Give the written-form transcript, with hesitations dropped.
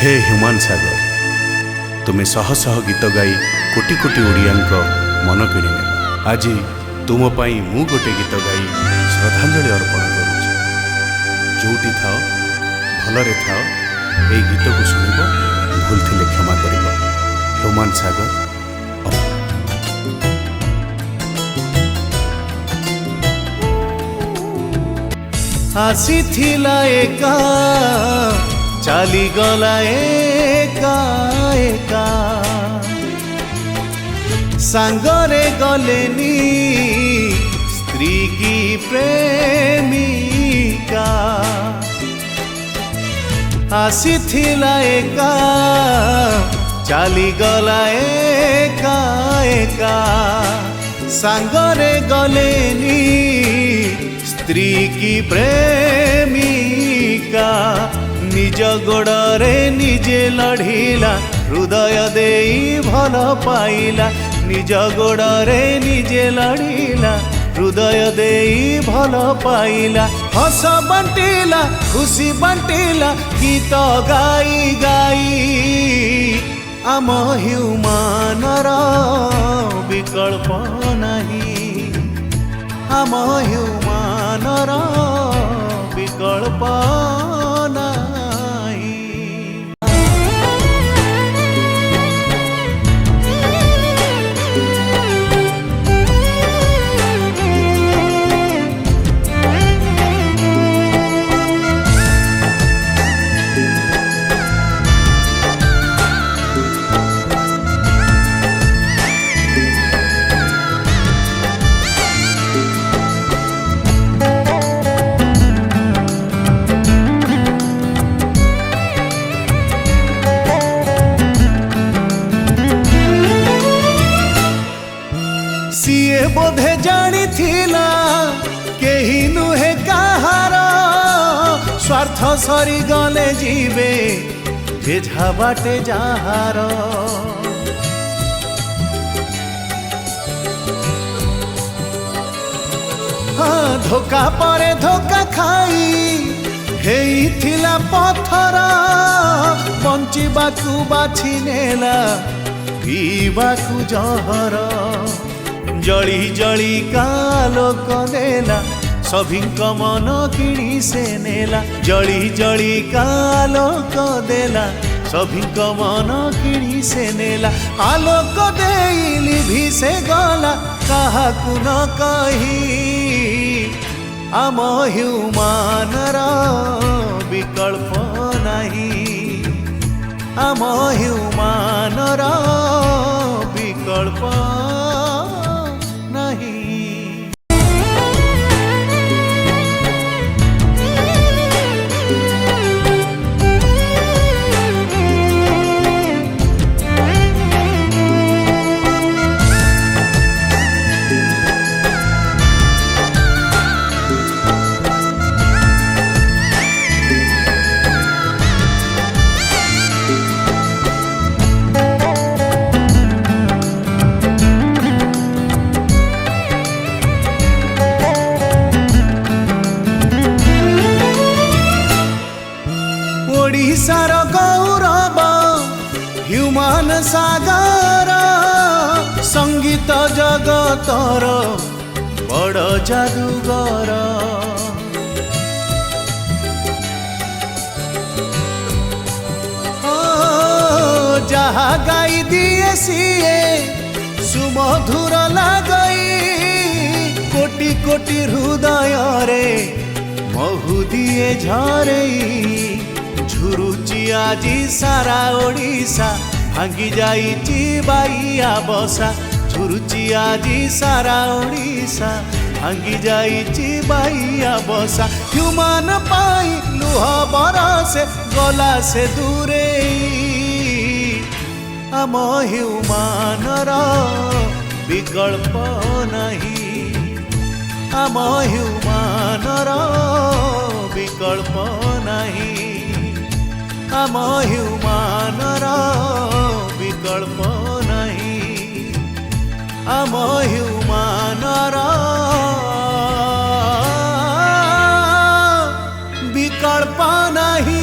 हे human सागर तुम्हें शह शह गीत गाई कोटी कोटी ओडिया मन किणी आज तुम पाई मु गोटे गीत गाई श्रद्धांजलि अर्पण करुच्ची। जोटी थाओ भलरे थाओ ए गीत को शुणिब भूल थिले क्षमा करिब। ह्यूमान सागर आसी थिला एका चाली गला एका एका सांगरे गलेनी स्त्री की प्रेमिका। आसी थिला एका चाली गला एका एका सांगरे गलेनी स्त्री की प्रेमिका। निज गोड़े निजे लढ़िला हृदय देई भल पाइला। निज गोड़े निजे लढ़िला हृदय देई भल पाइला। हस बांटिला खुशी बांटिला गीत गाई गाई। आम ह्यूमानर विकल्प नहीं। आम ह्यूमानर विकल्प नहीं। सीए बोधे जानी थिला केही नुहे कहार। स्वार्थ सरी गले जीवे जेझा बाटे जहार। हाँ धोखा परे धोखा खाई हेई थिला पत्थर। बंचिबाकू बाछि नेला पीबाकू जहर। जली जली कालोक देला सभिंक मन किणी से नेला। जली जली कालोक देला सभिंक मन किणी से नेला। आलोक देइली भी से गला काहाकू न कही। आम ह्यूमानर विकल्प नहीं। आम ह्यूमानर विकल्प नहीं। ओडिशार गौरव ह्यूमान सागर। संगीत जगतर बड़ जादूगर। जहा गाई दिए सीए सुमधुर लगई। कोटि कोटि हृदय रे महु दिए झरई। झुरुची आजी सारा ओडिशा भांगी जाइची बाइया बसा। झुरुची आजी सारा ओडिशा भांगी जाइची बाइया बसा। ह्यूमान पाई लुह बरसे गला से दूरे। आम ह्यूमानर विकल्प नहीं। आम ह्यूमानर विकल्प नहीं। आम ह्यूमानर विकल्प नहीं। आम ह्यूमानर विकल्प नहीं।